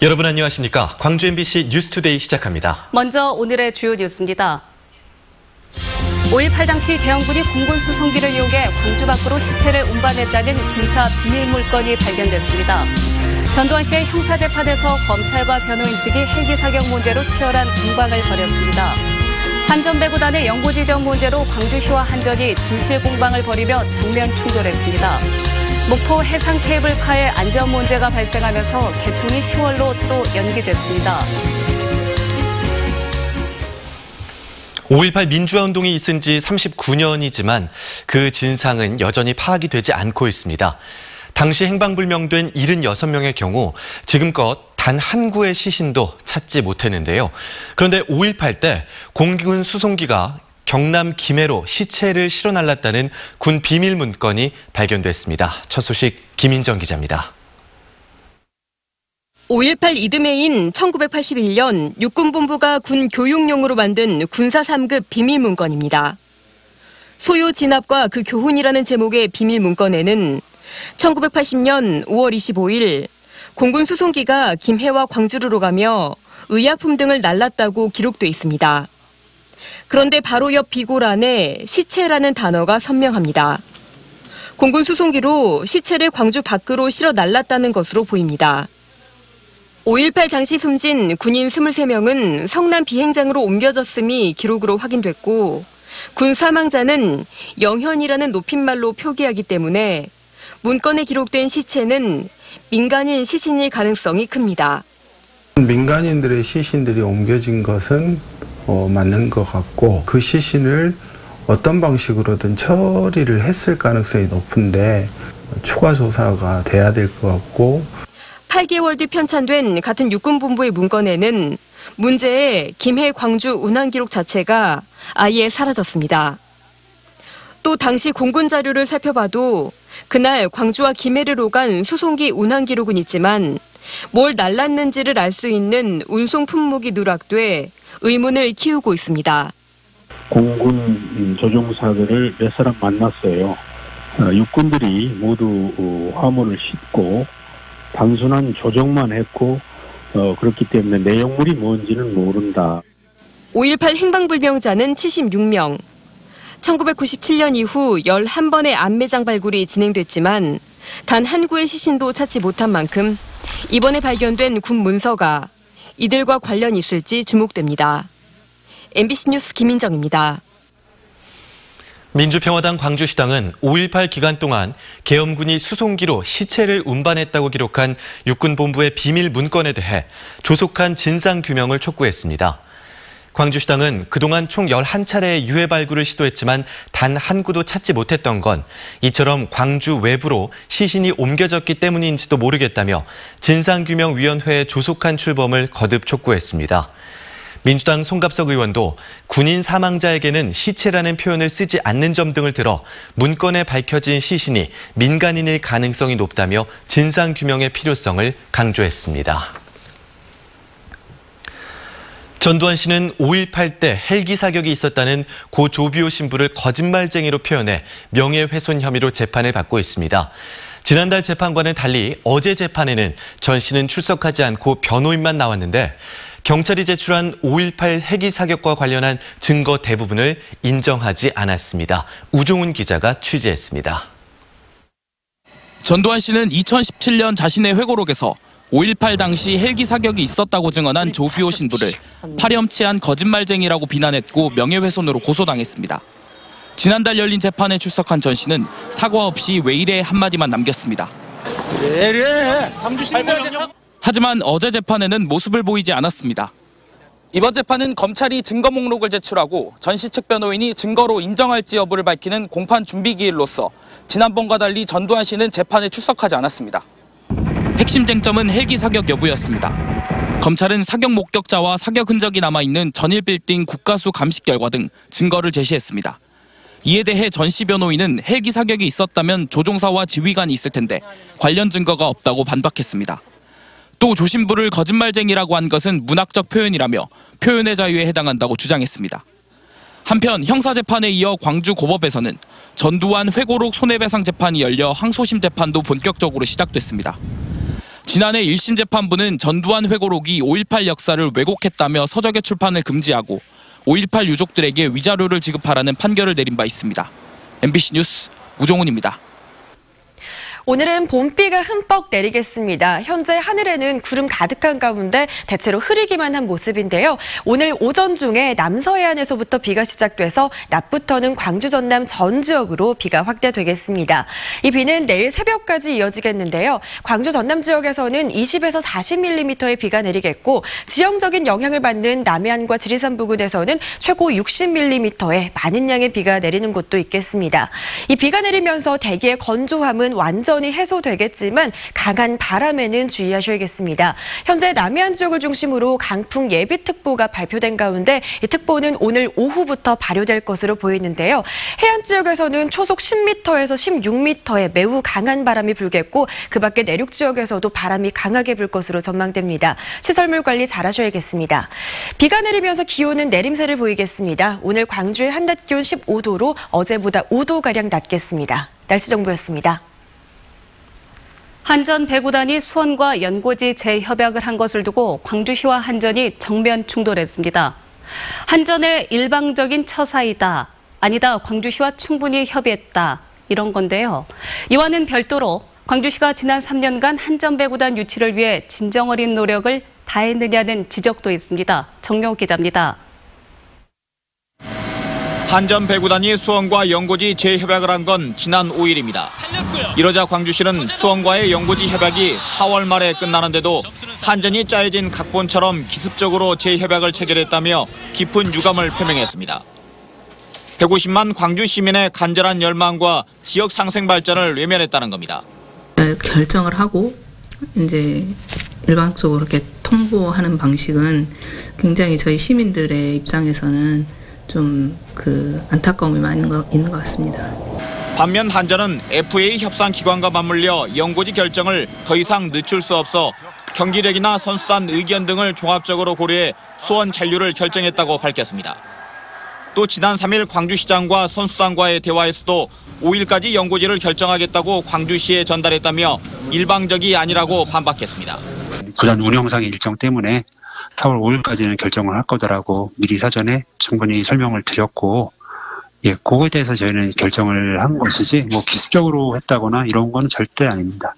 여러분 안녕하십니까? 광주 MBC 뉴스투데이 시작합니다. 먼저 오늘의 주요 뉴스입니다. 5.18 당시 대원군이 공군 수송기를 이용해 광주 밖으로 시체를 운반했다는 군사 비밀 물건이 발견됐습니다. 전두환씨의 형사재판에서 검찰과 변호인 측이 헬기 사격 문제로 치열한 공방을 벌였습니다. 한전배구단의 연고지정 문제로 광주시와 한전이 진실 공방을 벌이며 정면 충돌했습니다. 목포 해상 케이블카의 안전 문제가 발생하면서 개통이 10월로 또 연기됐습니다. 5.18 민주화운동이 있은 지 39년이지만 그 진상은 여전히 파악이 되지 않고 있습니다. 당시 행방불명된 76명의 경우 지금껏 단 한 구의 시신도 찾지 못했는데요. 그런데 5.18 때 공군 수송기가 경남 김해로 시체를 실어 날랐다는 군 비밀 문건이 발견됐습니다. 첫 소식 김인정 기자입니다. 5.18 이듬해인 1981년 육군본부가 군 교육용으로 만든 군사 3급 비밀 문건입니다. 소요 진압과 그 교훈이라는 제목의 비밀 문건에는 1980년 5월 25일 공군 수송기가 김해와 광주로 가며 의약품 등을 날랐다고 기록돼 있습니다. 그런데 바로 옆 비고란에 시체라는 단어가 선명합니다. 공군 수송기로 시체를 광주 밖으로 실어 날랐다는 것으로 보입니다. 5.18 당시 숨진 군인 23명은 성남 비행장으로 옮겨졌음이 기록으로 확인됐고 군 사망자는 영현이라는 높임말로 표기하기 때문에 문건에 기록된 시체는 민간인 시신일 가능성이 큽니다. 민간인들의 시신들이 옮겨진 것은 맞는 것 같고 그 시신을 어떤 방식으로든 처리를 했을 가능성이 높은데 추가 조사가 돼야 될 것 같고 8개월 뒤 편찬된 같은 육군본부의 문건에는 문제의 김해 광주 운항 기록 자체가 아예 사라졌습니다. 또 당시 공군 자료를 살펴봐도 그날 광주와 김해를 오간 수송기 운항 기록은 있지만 뭘 날랐는지를 알 수 있는 운송 품목이 누락돼 의문을 키우고 있습니다. 공군 조종사들을 몇 사람 만났어요. 육군들이 모두 화물을 싣고 단순한 조종만 했고 그렇기 때문에 내용물이 뭔지는 모른다. 5.18 행방불명자는 76명. 1997년 이후 11번의 안매장 발굴이 진행됐지만 단 한 구의 시신도 찾지 못한 만큼 이번에 발견된 군 문서가 이들과 관련이 있을지 주목됩니다. MBC 뉴스 김인정입니다. 민주평화당 광주시당은 5.18 기간 동안 계엄군이 수송기로 시체를 운반했다고 기록한 육군본부의 비밀 문건에 대해 조속한 진상규명을 촉구했습니다. 광주시당은 그동안 총 11차례의 유해 발굴을 시도했지만 단 한 구도 찾지 못했던 건 이처럼 광주 외부로 시신이 옮겨졌기 때문인지도 모르겠다며 진상규명위원회의 조속한 출범을 거듭 촉구했습니다. 민주당 송갑석 의원도 군인 사망자에게는 시체라는 표현을 쓰지 않는 점 등을 들어 문건에 밝혀진 시신이 민간인일 가능성이 높다며 진상규명의 필요성을 강조했습니다. 전두환 씨는 5.18 때 헬기 사격이 있었다는 고 조비오 신부를 거짓말쟁이로 표현해 명예훼손 혐의로 재판을 받고 있습니다. 지난달 재판과는 달리 어제 재판에는 전 씨는 출석하지 않고 변호인만 나왔는데 경찰이 제출한 5.18 헬기 사격과 관련한 증거 대부분을 인정하지 않았습니다. 우종훈 기자가 취재했습니다. 전두환 씨는 2017년 자신의 회고록에서 5.18 당시 헬기 사격이 있었다고 증언한 조비오 신부를 파렴치한 거짓말쟁이라고 비난했고 명예훼손으로 고소당했습니다. 지난달 열린 재판에 출석한 전 씨는 사과 없이 왜 이래 한마디만 남겼습니다. 하지만 어제 재판에는 모습을 보이지 않았습니다. 이번 재판은 검찰이 증거 목록을 제출하고 전 씨 측 변호인이 증거로 인정할지 여부를 밝히는 공판 준비 기일로서 지난번과 달리 전두환 씨는 재판에 출석하지 않았습니다. 핵심 쟁점은 헬기 사격 여부였습니다. 검찰은 사격 목격자와 사격 흔적이 남아있는 전일 빌딩 국가수 감식 결과 등 증거를 제시했습니다. 이에 대해 전 씨 변호인은 헬기 사격이 있었다면 조종사와 지휘관이 있을 텐데 관련 증거가 없다고 반박했습니다. 또 조 신부를 거짓말쟁이라고 한 것은 문학적 표현이라며 표현의 자유에 해당한다고 주장했습니다. 한편 형사재판에 이어 광주고법에서는 전두환 회고록 손해배상 재판이 열려 항소심 재판도 본격적으로 시작됐습니다. 지난해 1심 재판부는 전두환 회고록이 5.18 역사를 왜곡했다며 서적의 출판을 금지하고 5.18 유족들에게 위자료를 지급하라는 판결을 내린 바 있습니다. MBC 뉴스 우종훈입니다. 오늘은 봄비가 흠뻑 내리겠습니다. 현재 하늘에는 구름 가득한 가운데 대체로 흐리기만 한 모습인데요. 오늘 오전 중에 남서해안에서부터 비가 시작돼서 낮부터는 광주, 전남 전 지역으로 비가 확대되겠습니다. 이 비는 내일 새벽까지 이어지겠는데요. 광주, 전남 지역에서는 20에서 40mm의 비가 내리겠고 지형적인 영향을 받는 남해안과 지리산 부근에서는 최고 60mm의 많은 양의 비가 내리는 곳도 있겠습니다. 이 비가 내리면서 대기의 건조함은 완전히 해소되겠지만 강한 바람에는 주의하셔야겠습니다. 현재 남해안 지역을 중심으로 강풍 예비특보가 발표된 가운데 이 특보는 오늘 오후부터 발효될 것으로 보이는데요. 해안 지역에서는 초속 10m에서 16m의 매우 강한 바람이 불겠고 그 밖에 내륙 지역에서도 바람이 강하게 불 것으로 전망됩니다. 시설물 관리 잘 하셔야겠습니다. 비가 내리면서 기온은 내림세를 보이겠습니다. 오늘 광주의 한낮 기온 15도로 어제보다 5도가량 낮겠습니다. 날씨 정보였습니다. 한전 배구단이 수원과 연고지 재협약을 한 것을 두고 광주시와 한전이 정면 충돌했습니다. 한전의 일방적인 처사이다. 아니다. 광주시와 충분히 협의했다. 이런 건데요. 이와는 별도로 광주시가 지난 3년간 한전 배구단 유치를 위해 진정 어린 노력을 다했느냐는 지적도 있습니다. 정명욱 기자입니다. 한전 배구단이 수원과 연고지 재협약을 한 건 지난 5일입니다. 이러자 광주시는 수원과의 연고지 협약이 4월 말에 끝나는데도 한전이 짜여진 각본처럼 기습적으로 재협약을 체결했다며 깊은 유감을 표명했습니다. 150만 광주 시민의 간절한 열망과 지역 상생 발전을 외면했다는 겁니다. 결정을 하고 이제 일방적으로 이렇게 통보하는 방식은 굉장히 저희 시민들의 입장에서는 좀 안타까움이 많이 있는 것 같습니다. 반면 한전은 FA 협상 기관과 맞물려 연고지 결정을 더 이상 늦출 수 없어 경기력이나 선수단 의견 등을 종합적으로 고려해 수원 잔류를 결정했다고 밝혔습니다. 또 지난 3일 광주시장과 선수단과의 대화에서도 5일까지 연고지를 결정하겠다고 광주시에 전달했다며 일방적이 아니라고 반박했습니다. 구단 운영상의 일정 때문에 4월 5일까지는 결정을 할 거더라고 미리 사전에 충분히 설명을 드렸고, 그거에 대해서 저희는 결정을 한 것이지 기습적으로 했다거나 이런 거는 절대 아닙니다.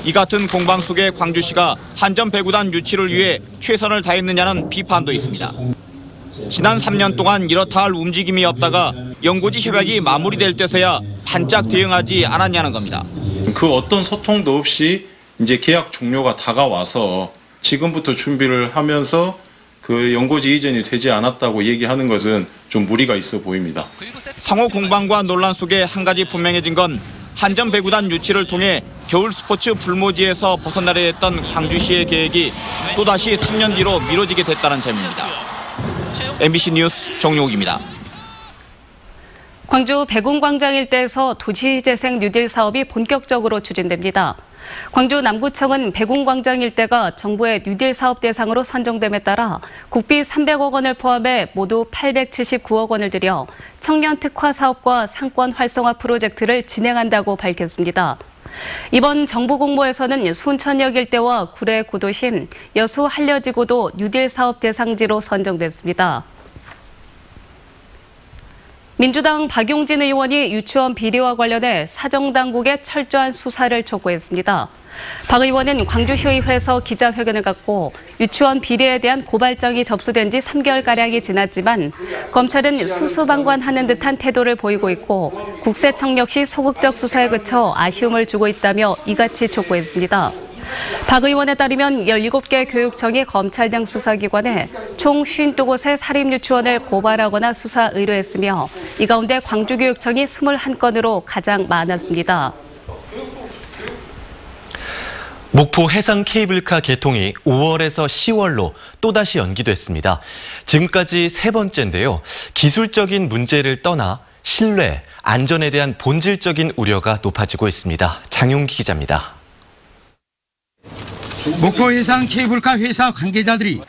이 같은 공방 속에 광주시가 한전 배구단 유치를 위해 최선을 다했느냐는 비판도 있습니다. 지난 3년 동안 이렇다 할 움직임이 없다가 연고지 협약이 마무리될 때서야 반짝 대응하지 않았냐는 겁니다. 그 어떤 소통도 없이 이제 계약 종료가 다가와서 지금부터 준비를 하면서 그 연고지 이전이 되지 않았다고 얘기하는 것은 좀 무리가 있어 보입니다. 상호 공방과 논란 속에 한 가지 분명해진 건 한전 배구단 유치를 통해 겨울 스포츠 불모지에서 벗어나려 했던 광주시의 계획이 또다시 3년 뒤로 미뤄지게 됐다는 점입니다. MBC 뉴스 정용욱입니다. 광주 백운광장 일대에서 도시재생 뉴딜 사업이 본격적으로 추진됩니다. 광주 남구청은 백운광장 일대가 정부의 뉴딜 사업 대상으로 선정됨에 따라 국비 300억 원을 포함해 모두 879억 원을 들여 청년 특화 사업과 상권 활성화 프로젝트를 진행한다고 밝혔습니다. 이번 정부 공모에서는 순천역 일대와 구례 구도심, 여수 한려지구도 뉴딜 사업 대상지로 선정됐습니다. 민주당 박용진 의원이 유치원 비리와 관련해 사정당국의 철저한 수사를 촉구했습니다. 박 의원은 광주시의회에서 기자회견을 갖고 유치원 비리에 대한 고발장이 접수된 지 3개월가량이 지났지만 검찰은 수수방관하는 듯한 태도를 보이고 있고 국세청 역시 소극적 수사에 그쳐 아쉬움을 주고 있다며 이같이 촉구했습니다. 박 의원에 따르면 17개 교육청이 검찰 등 수사기관에 총 52곳의 사립유치원을 고발하거나 수사 의뢰했으며 이 가운데 광주교육청이 21건으로 가장 많았습니다. 목포 해상 케이블카 개통이 5월에서 10월로 또다시 연기됐습니다. 지금까지 3번째인데요. 기술적인 문제를 떠나 신뢰, 안전에 대한 본질적인 우려가 높아지고 있습니다. 장용기 기자입니다. 목포 해상 케이블카 회사 관계자들이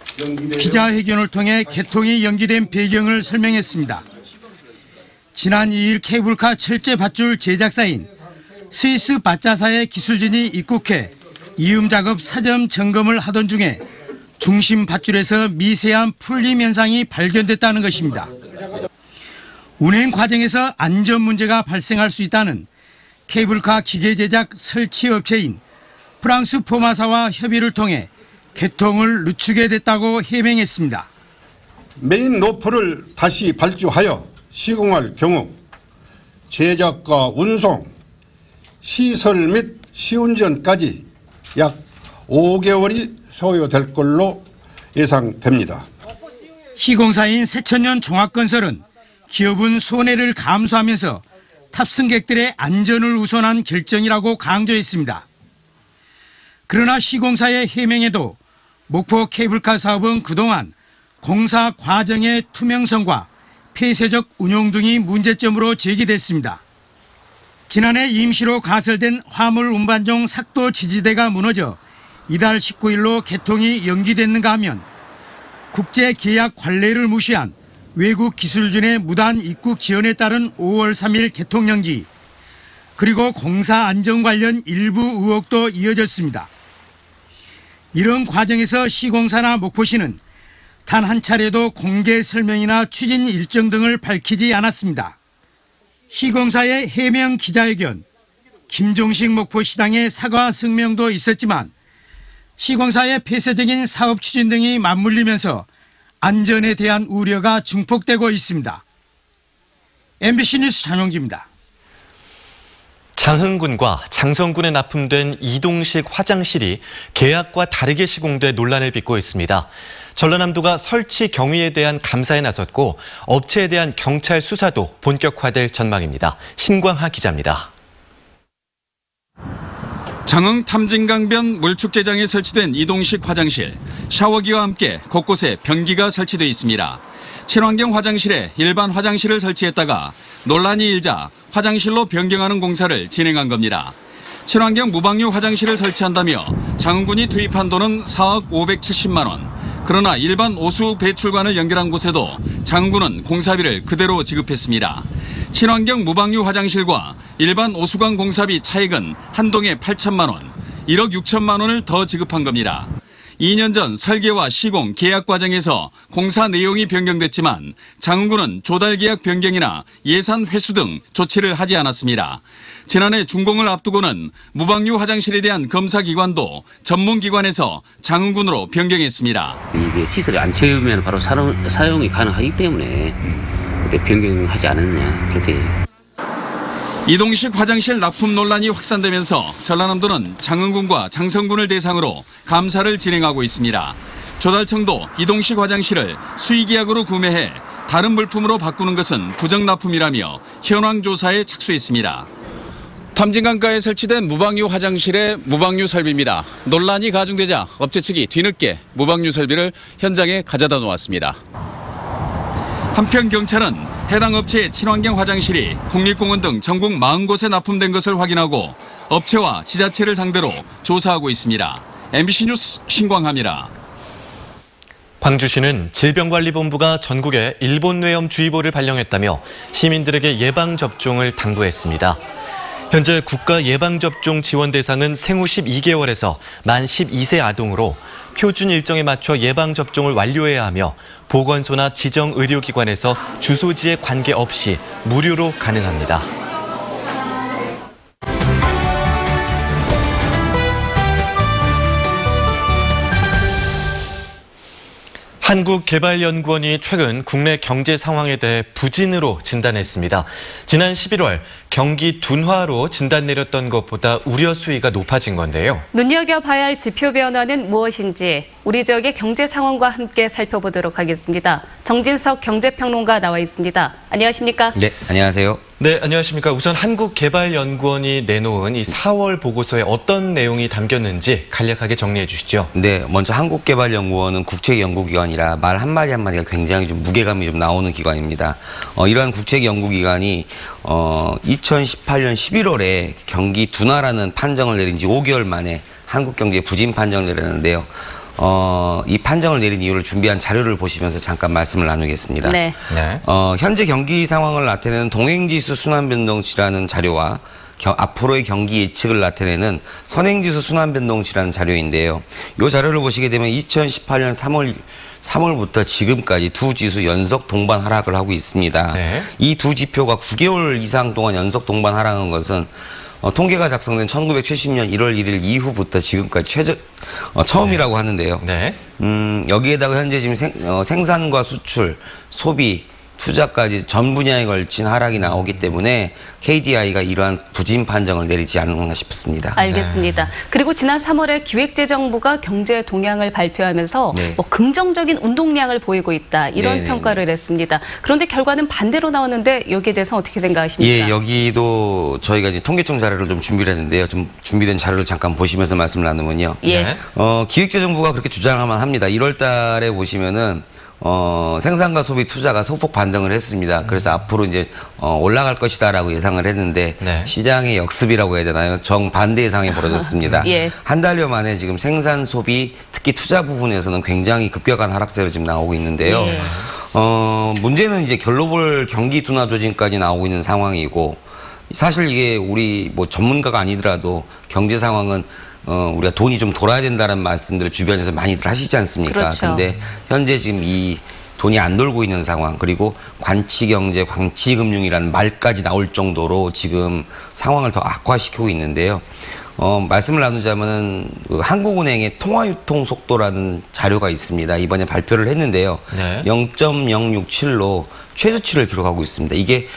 기자회견을 통해 개통이 연기된 배경을 설명했습니다. 지난 2일 케이블카 철제 밧줄 제작사인 스위스 바짜사의 기술진이 입국해 이음 작업 사전 점검을 하던 중에 중심 밧줄에서 미세한 풀림 현상이 발견됐다는 것입니다. 운행 과정에서 안전 문제가 발생할 수 있다는 케이블카 기계 제작 설치 업체인 프랑스 포마사와 협의를 통해 개통을 늦추게 됐다고 해명했습니다. 메인 로프를 다시 발주하여 시공할 경우 제작과 운송, 시설 및 시운전까지 약 5개월이 소요될 걸로 예상됩니다. 시공사인 새천년 종합건설은 기업은 손해를 감수하면서 탑승객들의 안전을 우선한 결정이라고 강조했습니다. 그러나 시공사의 해명에도 목포 케이블카 사업은 그동안 공사 과정의 투명성과 폐쇄적 운용 등이 문제점으로 제기됐습니다. 지난해 임시로 가설된 화물 운반용 삭도 지지대가 무너져 이달 19일로 개통이 연기됐는가 하면 국제 계약 관례를 무시한 외국 기술진의 무단 입국 지원에 따른 5월 3일 개통 연기, 그리고 공사 안전 관련 일부 의혹도 이어졌습니다. 이런 과정에서 시공사나 목포시는 단 한 차례도 공개 설명이나 추진 일정 등을 밝히지 않았습니다. 시공사의 해명 기자회견, 김종식 목포시장의 사과 성명도 있었지만 시공사의 폐쇄적인 사업 추진 등이 맞물리면서 안전에 대한 우려가 증폭되고 있습니다. MBC 뉴스 장영기입니다. 장흥군과 장성군에 납품된 이동식 화장실이 계약과 다르게 시공돼 논란을 빚고 있습니다. 전라남도가 설치 경위에 대한 감사에 나섰고 업체에 대한 경찰 수사도 본격화될 전망입니다. 신광하 기자입니다. 장흥 탐진강변 물축제장에 설치된 이동식 화장실, 샤워기와 함께 곳곳에 변기가 설치돼 있습니다. 친환경 화장실에 일반 화장실을 설치했다가 논란이 일자 화장실로 변경하는 공사를 진행한 겁니다. 친환경 무방류 화장실을 설치한다며 장흥군이 투입한 돈은 4억 570만 원. 그러나 일반 오수 배출관을 연결한 곳에도 장흥군은 공사비를 그대로 지급했습니다. 친환경 무방류 화장실과 일반 오수관 공사비 차액은 한 동에 8천만 원, 1억 6천만 원을 더 지급한 겁니다. 2년 전 설계와 시공, 계약 과정에서 공사 내용이 변경됐지만 장흥군은 조달 계약 변경이나 예산 회수 등 조치를 하지 않았습니다. 지난해 준공을 앞두고는 무방류 화장실에 대한 검사 기관도 전문기관에서 장흥군으로 변경했습니다. 이게 시설이 안 채우면 바로 사용이 가능하기 때문에 그때 변경하지 않았냐 그렇게. 이동식 화장실 납품 논란이 확산되면서 전라남도는 장흥군과 장성군을 대상으로 감사를 진행하고 있습니다. 조달청도 이동식 화장실을 수의계약으로 구매해 다른 물품으로 바꾸는 것은 부정납품이라며 현황 조사에 착수했습니다. 탐진강가에 설치된 무방류 화장실의 무방류 설비입니다. 논란이 가중되자 업체 측이 뒤늦게 무방류 설비를 현장에 가져다 놓았습니다. 한편 경찰은 해당 업체의 친환경 화장실이 국립공원 등 전국 40곳에 납품된 것을 확인하고 업체와 지자체를 상대로 조사하고 있습니다. MBC 뉴스 신광하입니다. 광주시는 질병관리본부가 전국에 일본뇌염주의보를 발령했다며 시민들에게 예방접종을 당부했습니다. 현재 국가 예방접종 지원 대상은 생후 12개월에서 만 12세 아동으로 표준 일정에 맞춰 예방접종을 완료해야 하며 보건소나 지정 의료기관에서 주소지에 관계없이 무료로 가능합니다. 한국개발연구원이 최근 국내 경제 상황에 대해 부진으로 진단했습니다. 지난 11월 경기 둔화로 진단 내렸던 것보다 우려 수위가 높아진 건데요. 눈여겨봐야 할 지표 변화는 무엇인지 우리 지역의 경제 상황과 함께 살펴보도록 하겠습니다. 정진석 경제평론가 나와 있습니다. 안녕하십니까? 네, 안녕하세요. 네, 안녕하십니까. 우선 한국개발연구원이 내놓은 이 4월 보고서에 어떤 내용이 담겼는지 간략하게 정리해 주시죠. 네, 먼저 한국개발연구원은 국책연구기관이라 말 한마디 한마디가 굉장히 좀 무게감이 좀 나오는 기관입니다. 이러한 국책연구기관이 2018년 11월에 경기 둔화라는 판정을 내린 지 5개월 만에 한국경제 부진 판정을 내렸는데요. 이 판정을 내린 이유를 준비한 자료를 보시면서 잠깐 말씀을 나누겠습니다. 네. 현재 경기 상황을 나타내는 동행지수 순환변동치라는 자료와 앞으로의 경기 예측을 나타내는 선행지수 순환변동치라는 자료인데요. 이 자료를 보시게 되면 2018년 3월부터 지금까지 두 지수 연속 동반 하락을 하고 있습니다. 네. 이 두 지표가 9개월 이상 동안 연속 동반 하락한 것은 통계가 작성된 1970년 1월 1일 이후부터 지금까지 처음이라고 하는데요. 네. 여기에다가 현재 지금 생산과 수출, 소비, 투자까지 전 분야에 걸친 하락이 나오기 때문에 KDI가 이러한 부진 판정을 내리지 않았나 싶습니다. 알겠습니다. 네. 그리고 지난 3월에 기획재정부가 경제 동향을 발표하면서 네. 긍정적인 운동량을 보이고 있다 이런 네네. 평가를 했습니다. 그런데 결과는 반대로 나왔는데 여기에 대해서 어떻게 생각하십니까? 예, 여기도 저희가 이제 통계청 자료를 좀 준비를 했는데요. 좀 준비된 자료를 잠깐 보시면서 말씀을 나누면요. 예. 기획재정부가 그렇게 주장하면 합니다. 1월 달에 보시면은 생산과 소비 투자가 소폭 반등을 했습니다. 그래서 앞으로 이제 올라갈 것이다라고 예상을 했는데 네. 시장의 역습이라고 해야 되나요? 정반대의 상황이 벌어졌습니다. 예. 한 달여 만에 지금 생산, 소비, 특히 투자 부분에서는 굉장히 급격한 하락세로 지금 나오고 있는데요. 예. 문제는 이제 글로벌 경기 둔화 조짐까지 나오고 있는 상황이고 사실 이게 우리 뭐 전문가가 아니더라도 경제 상황은 우리가 돈이 좀 돌아야 된다는 말씀들을 주변에서 많이들 하시지 않습니까? 그렇죠. 근데 현재 지금 이 돈이 안 돌고 있는 상황 그리고 관치경제, 광치금융이라는 말까지 나올 정도로 지금 상황을 더 악화시키고 있는데요. 말씀을 나누자면은 한국은행의 통화유통 속도라는 자료가 있습니다. 이번에 발표를 했는데요. 네. 0.067로 최저치를 기록하고 있습니다. 이게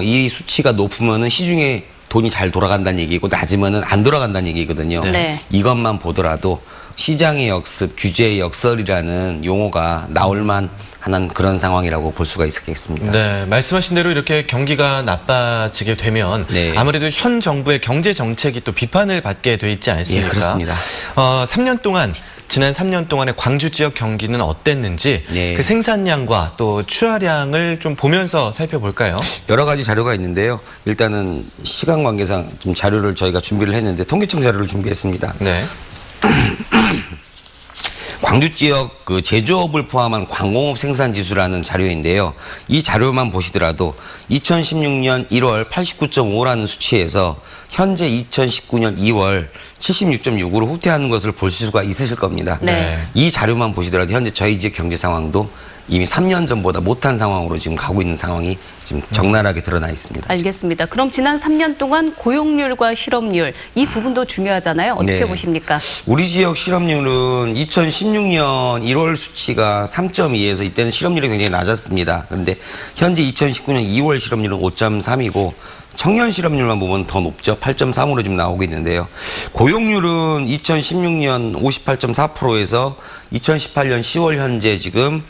이 수치가 높으면은 시중에 돈이 잘 돌아간다는 얘기고 낮으면은 안 돌아간다는 얘기거든요. 네. 이것만 보더라도 시장의 역습, 규제의 역설이라는 용어가 나올만 하는 그런 상황이라고 볼 수가 있겠습니다. 네, 말씀하신 대로 이렇게 경기가 나빠지게 되면 네. 아무래도 현 정부의 경제 정책이 또 비판을 받게 돼 있지 않습니까? 예, 그렇습니다. 3년 동안 지난 3년 동안의 광주 지역 경기는 어땠는지 네. 그 생산량과 또 출하량을 좀 보면서 살펴볼까요? 여러 가지 자료가 있는데요. 일단은 시간 관계상 좀 자료를 저희가 준비를 했는데 통계청 자료를 준비했습니다. 네. 광주 지역 그 제조업을 포함한 광공업 생산 지수라는 자료인데요. 이 자료만 보시더라도 2016년 1월 89.5라는 수치에서 현재 2019년 2월 76.6으로 후퇴하는 것을 볼 수가 있으실 겁니다. 네. 이 자료만 보시더라도 현재 저희 지역 경제 상황도 이미 3년 전보다 못한 상황으로 지금 가고 있는 상황이 지금 적나라하게 드러나 있습니다. 알겠습니다. 그럼 지난 3년 동안 고용률과 실업률 이 부분도 중요하잖아요. 어떻게 네. 보십니까? 우리 지역 실업률은 2016년 1월 수치가 3.2에서 이때는 실업률이 굉장히 낮았습니다. 그런데 현재 2019년 2월 실업률은 5.3이고 청년 실업률만 보면 더 높죠. 8.3으로 지금 나오고 있는데요. 고용률은 2016년 58.4%에서 2018년 10월 현재 지금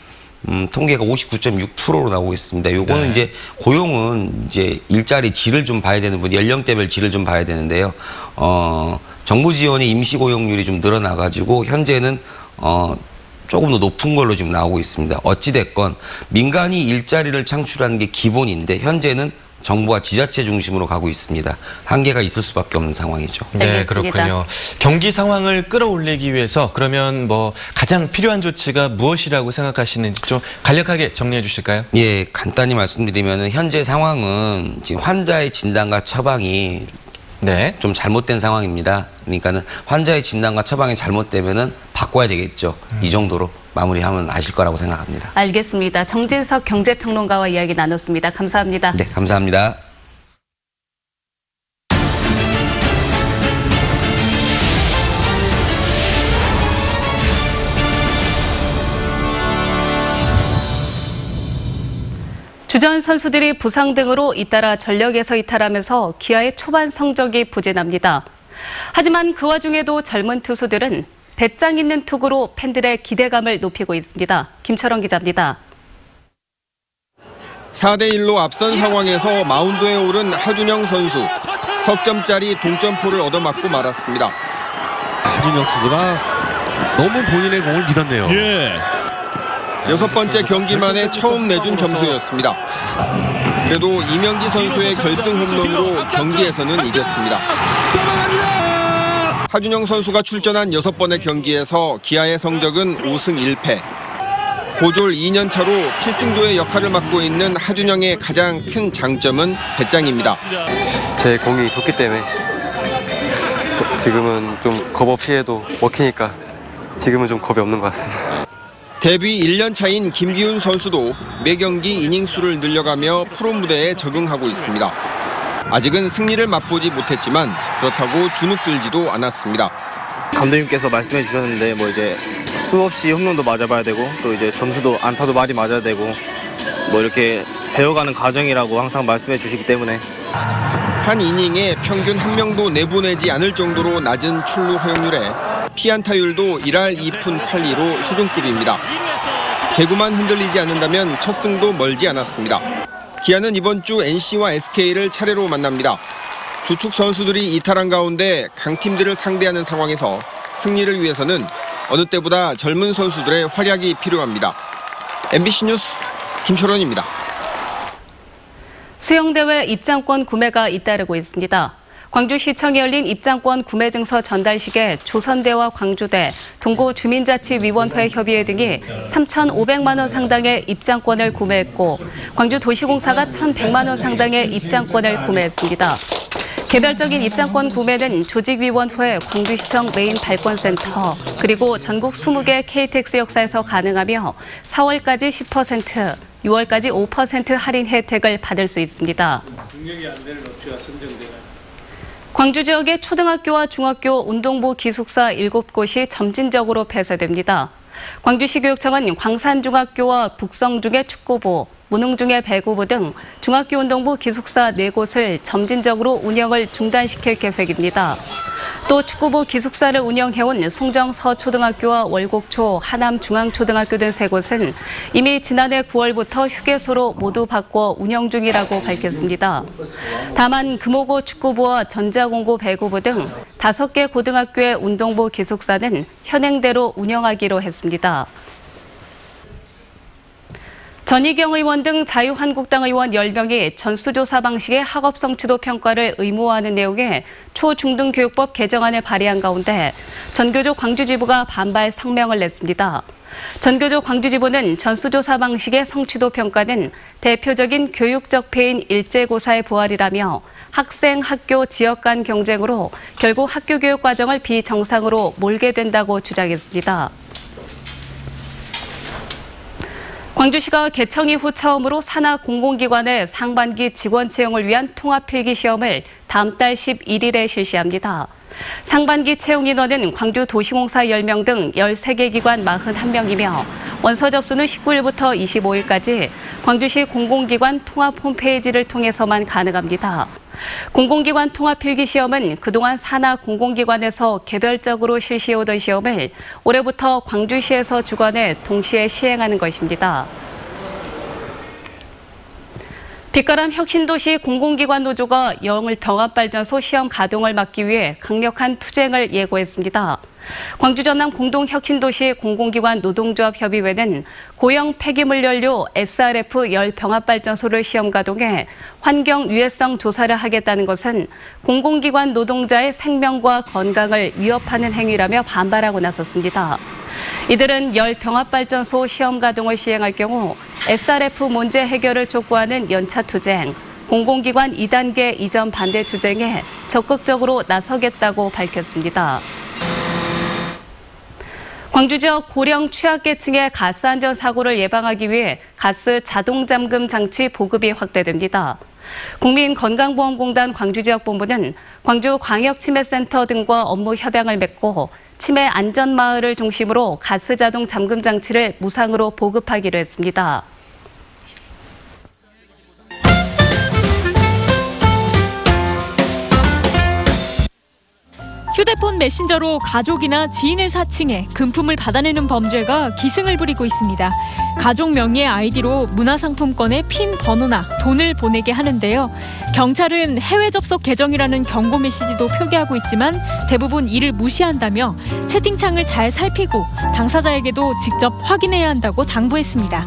통계가 59.6%로 나오고 있습니다. 요거는 네. 이제 고용은 이제 일자리 질을 좀 봐야 되는 분, 연령대별 질을 좀 봐야 되는데요. 정부 지원의 임시 고용률이 좀 늘어나가지고 현재는 조금 더 높은 걸로 지금 나오고 있습니다. 어찌됐건 민간이 일자리를 창출하는 게 기본인데 현재는 정부와 지자체 중심으로 가고 있습니다. 한계가 있을 수밖에 없는 상황이죠. 네, 그렇군요. 경기 상황을 끌어올리기 위해서 그러면 뭐 가장 필요한 조치가 무엇이라고 생각하시는지 좀 간략하게 정리해 주실까요? 예, 간단히 말씀드리면 현재 상황은 지금 환자의 진단과 처방이 네. 좀 잘못된 상황입니다. 그러니까는 환자의 진단과 처방이 잘못되면은 바꿔야 되겠죠. 이 정도로 마무리하면 아실 거라고 생각합니다. 알겠습니다. 정진석 경제평론가와 이야기 나눴습니다. 감사합니다. 네, 감사합니다. 주전 선수들이 부상 등으로 잇따라 전력에서 이탈하면서 기아의 초반 성적이 부진합니다. 하지만 그 와중에도 젊은 투수들은 배짱 있는 투구로 팬들의 기대감을 높이고 있습니다. 김철원 기자입니다. 4대1로 앞선 상황에서 마운드에 오른 하준영 선수. 석점짜리 동점포를 얻어맞고 말았습니다. 하준영 투수가 너무 본인의 공을 믿었네요. 예. 6번째 경기만에 처음 내준 점수였습니다. 그래도 이명기 선수의 결승 홈런으로 경기에서는 이겼습니다. 하준영 선수가 출전한 6번의 경기에서 기아의 성적은 5승 1패. 고졸 2년 차로 필승조의 역할을 맡고 있는 하준영의 가장 큰 장점은 배짱입니다. 제 공이 좋기 때문에 지금은 좀 겁 없이 해도 먹히니까 지금은 좀 겁이 없는 것 같습니다. 데뷔 1년 차인 김기훈 선수도 매 경기 이닝 수를 늘려가며 프로 무대에 적응하고 있습니다. 아직은 승리를 맛보지 못했지만 그렇다고 주눅들지도 않았습니다. 감독님께서 말씀해 주셨는데 뭐 이제 수없이 홈런도 맞아봐야 되고 또 이제 점수도 안타도 많이 맞아야 되고 뭐 이렇게 배워가는 과정이라고 항상 말씀해 주시기 때문에 한 이닝에 평균 한 명도 내보내지 않을 정도로 낮은 출루 허용률에 피안타율도 1할 2푼 8리로 수준급입니다. 제구만 흔들리지 않는다면 첫 승도 멀지 않았습니다. 기아는 이번 주 NC와 SK를 차례로 만납니다. 주축 선수들이 이탈한 가운데 강팀들을 상대하는 상황에서 승리를 위해서는 어느 때보다 젊은 선수들의 활약이 필요합니다. MBC 뉴스 김철원입니다. 수영대회 입장권 구매가 잇따르고 있습니다. 광주시청에 열린 입장권 구매 증서 전달식에 조선대와 광주대, 동구주민자치위원회 협의회 등이 3,500만 원 상당의 입장권을 구매했고 광주도시공사가 1,100만 원 상당의 입장권을 구매했습니다. 개별적인 입장권 구매는 조직위원회, 광주시청 메인 발권센터, 그리고 전국 20개 KTX 역사에서 가능하며 4월까지 10%, 6월까지 5% 할인 혜택을 받을 수 있습니다. 능력이 안 되는 업체가 선정되나요? 광주 지역의 초등학교와 중학교 운동부 기숙사 7곳이 점진적으로 폐쇄됩니다. 광주시 교육청은 광산중학교와 북성중의 축구부, 문흥중의 배구부 등 중학교 운동부 기숙사 4곳을 점진적으로 운영을 중단시킬 계획입니다. 또 축구부 기숙사를 운영해온 송정서초등학교와 월곡초, 하남중앙초등학교 등 3곳은 이미 지난해 9월부터 휴게소로 모두 바꿔 운영 중이라고 밝혔습니다. 다만 금호고 축구부와 전자공고 배구부 등 5개 고등학교의 운동부 기숙사는 현행대로 운영하기로 했습니다. 전희경 의원 등 자유한국당 의원 10명이 전수조사 방식의 학업 성취도 평가를 의무화하는 내용의 초중등교육법 개정안을 발의한 가운데 전교조 광주지부가 반발 성명을 냈습니다. 전교조 광주지부는 전수조사 방식의 성취도 평가는 대표적인 교육 적폐인 일제고사의 부활이라며 학생, 학교, 지역 간 경쟁으로 결국 학교 교육 과정을 비정상으로 몰게 된다고 주장했습니다. 광주시가 개청 이후 처음으로 산하 공공기관의 상반기 직원 채용을 위한 통합필기 시험을 다음 달 11일에 실시합니다. 상반기 채용 인원은 광주도시공사 10명 등 13개 기관 41명이며 원서 접수는 19일부터 25일까지 광주시 공공기관 통합 홈페이지를 통해서만 가능합니다. 공공기관 통합필기시험은 그동안 산하 공공기관에서 개별적으로 실시해오던 시험을 올해부터 광주시에서 주관해 동시에 시행하는 것입니다. 빛가람 혁신도시 공공기관 노조가 영월 병합발전소 시험 가동을 막기 위해 강력한 투쟁을 예고했습니다. 광주 전남 공동혁신도시 공공기관 노동조합협의회는 고형 폐기물연료 SRF 열 병합발전소를 시험 가동해 환경 유해성 조사를 하겠다는 것은 공공기관 노동자의 생명과 건강을 위협하는 행위라며 반발하고 나섰습니다. 이들은 열 병합발전소 시험 가동을 시행할 경우 SRF 문제 해결을 촉구하는 연차 투쟁, 공공기관 2단계 이전 반대 투쟁에 적극적으로 나서겠다고 밝혔습니다. 광주 지역 고령 취약계층의 가스 안전 사고를 예방하기 위해 가스 자동 잠금 장치 보급이 확대됩니다. 국민건강보험공단 광주지역본부는 광주광역치매센터 등과 업무 협약을 맺고 치매 안전마을을 중심으로 가스 자동 잠금 장치를 무상으로 보급하기로 했습니다. 휴대폰 메신저로 가족이나 지인을 사칭해 금품을 받아내는 범죄가 기승을 부리고 있습니다. 가족 명의의 아이디로 문화상품권의 핀 번호나 돈을 보내게 하는데요. 경찰은 해외 접속 계정이라는 경고 메시지도 표기하고 있지만 대부분 이를 무시한다며 채팅창을 잘 살피고 당사자에게도 직접 확인해야 한다고 당부했습니다.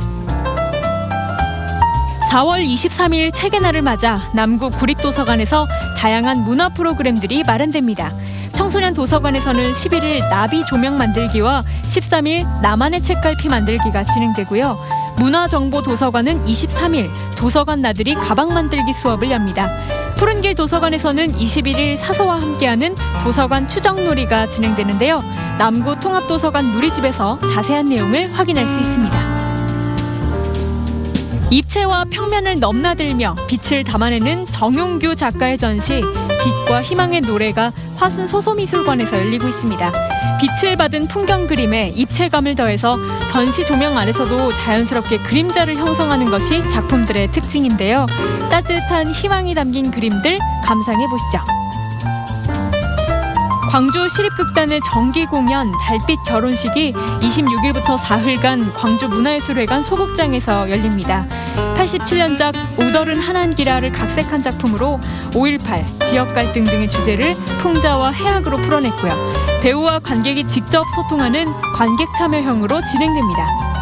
4월 23일 책의 날을 맞아 남구 구립도서관에서 다양한 문화 프로그램들이 마련됩니다. 청소년 도서관에서는 11일 나비 조명 만들기와 13일 나만의 책갈피 만들기가 진행되고요. 문화정보도서관은 23일 도서관 나들이 가방 만들기 수업을 엽니다. 푸른길 도서관에서는 21일 사서와 함께하는 도서관 추정놀이가 진행되는데요. 남구 통합도서관 누리집에서 자세한 내용을 확인할 수 있습니다. 입체와 평면을 넘나들며 빛을 담아내는 정용규 작가의 전시 빛과 희망의 노래가 화순 소소미술관에서 열리고 있습니다. 빛을 받은 풍경 그림에 입체감을 더해서 전시 조명 안에서도 자연스럽게 그림자를 형성하는 것이 작품들의 특징인데요. 따뜻한 희망이 담긴 그림들 감상해 보시죠. 광주 시립극단의 정기 공연 달빛 결혼식이 26일부터 사흘간 광주 문화예술회관 소극장에서 열립니다. 87년작 우덜은 한한기라를 각색한 작품으로 5.18, 지역 갈등 등의 주제를 풍자와 해악으로 풀어냈고요. 배우와 관객이 직접 소통하는 관객 참여형으로 진행됩니다.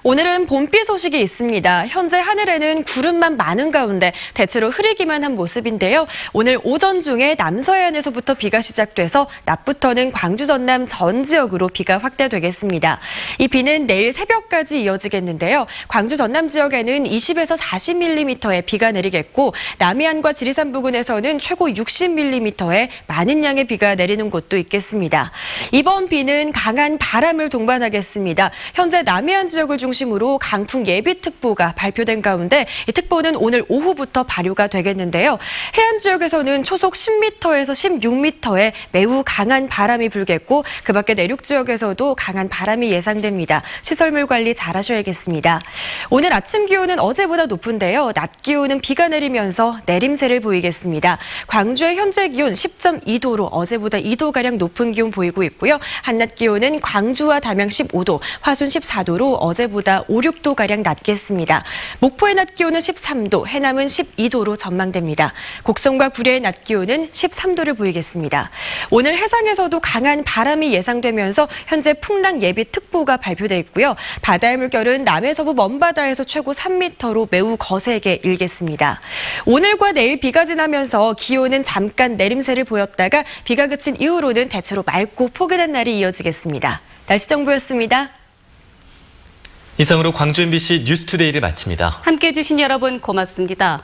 오늘은 봄비 소식이 있습니다. 현재 하늘에는 구름만 많은 가운데 대체로 흐리기만 한 모습인데요. 오늘 오전 중에 남서해안에서부터 비가 시작돼서 낮부터는 광주 전남 전 지역으로 비가 확대되겠습니다. 이 비는 내일 새벽까지 이어지겠는데요. 광주 전남 지역에는 20에서 40mm의 비가 내리겠고 남해안과 지리산 부근에서는 최고 60mm의 많은 양의 비가 내리는 곳도 있겠습니다. 이번 비는 강한 바람을 동반하겠습니다. 현재 남해안 지역을 중심으로 강풍 예비특보가 발표된 가운데 이 특보는 오늘 오후부터 발효가 되겠는데요. 해안 지역에서는 초속 10m에서 16m의 매우 강한 바람이 불겠고 그 밖에 내륙 지역에서도 강한 바람이 예상됩니다. 시설물 관리 잘 하셔야겠습니다. 오늘 아침 기온은 어제보다 높은데요. 낮 기온은 비가 내리면서 내림세를 보이겠습니다. 광주의 현재 기온 10.2도로 어제보다 2도가량 높은 기온 보이고 있고요. 한낮 기온은 광주와 담양 15도, 화순 14도로 어제보다 5, 6도가량 낮겠습니다. 목포의 낮 기온은 13도, 해남은 12도로 전망됩니다. 곡성과 구례의 낮 기온은 13도를 보이겠습니다. 오늘 해상에서도 강한 바람이 예상되면서 현재 풍랑 예비특보가 발표돼 있고요. 바다의 물결은 남해서부 먼바다에서 최고 3m로 매우 거세게 일겠습니다. 오늘과 내일 비가 지나면서 기온은 잠깐 내림세를 보였다가 비가 그친 이후로는 대체로 맑고 포근한 날이 이어지겠습니다. 날씨 정보였습니다. 이상으로 광주 MBC 뉴스투데이를 마칩니다. 함께해 주신 여러분 고맙습니다.